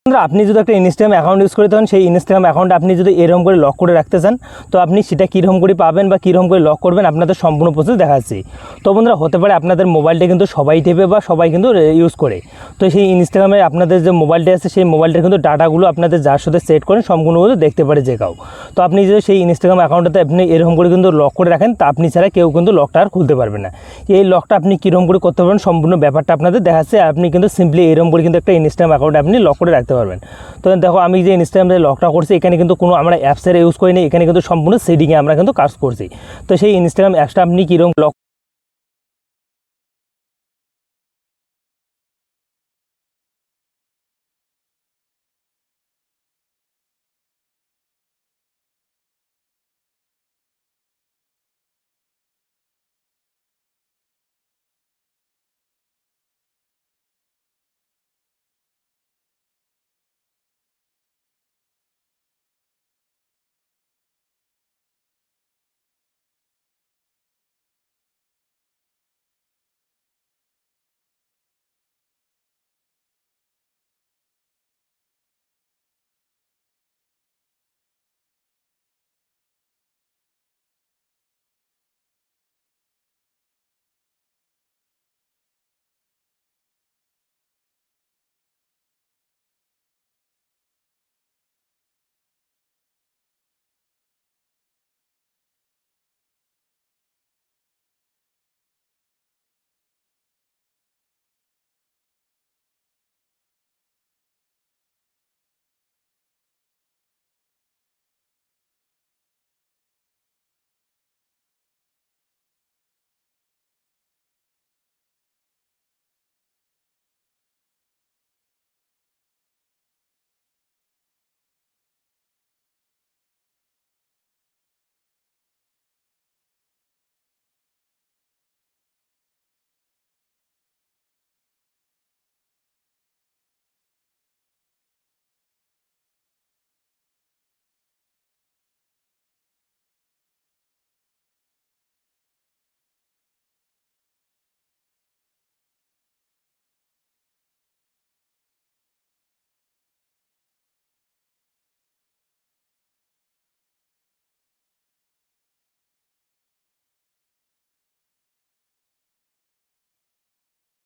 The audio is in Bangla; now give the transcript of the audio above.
বন্ধুরা, আপনি যদি একটা ইনস্টাগ্রাম অ্যাকাউন্ট ইউজ করে থাকেন, সেই ইনস্টাগ্রাম অ্যাকাউন্ট আপনি যদি এরকম করে লক করে রাখতে চান, তো আপনি সেটা কীরকম করে পাবেন বা কীরকম করে লক করবেন আপনাদের সম্পূর্ণ প্রসেস দেখাচ্ছি। তো বন্ধুরা, হতে পারে আপনাদের মোবাইলটা কিন্তু সবাই টেপে বা সবাই কিন্তু ইউজ করে, তো সেই ইনস্টাগ্রামে আপনাদের যে মোবাইলটা আছে সেই মোবাইলটার কিন্তু ডাটাগুলো আপনাদের যার সাথে সেট করেন সম্পূর্ণ দেখতে পারে যে কেউ। তো আপনি যদি সেই ইনস্টাগ্রাম অ্যাকাউন্টটাতে আপনি এরকম করে কিন্তু লক করে রাখেন, তা আপনি ছাড়া কেউ কিন্তু লকটা আর খুলতে পারবে না। এই লকটা আপনি কীরকম করে করতে পারবেন সম্পূর্ণ ব্যাপারটা আপনাদের দেখাচ্ছে। আপনি কিন্তু সিম্পলি এরকম করে কিন্তু একটা ইনস্টাগ্রাম অ্যাকাউন্ট আপনি লক করে রাখতে পারবেন। তো দেখো, আমি যে ইনস্টাগ্রামে লকটা করছি এখানে কিন্তু কোনো আমরা অ্যাপসের ইউজ করিনি, এখানে কিন্তু সম্পূর্ণ সেটিংয়ে আমরা কিন্তু কাজ করছি। তো সেই ইনস্টাগ্রাম অ্যাপসটা আপনি কীরকম লক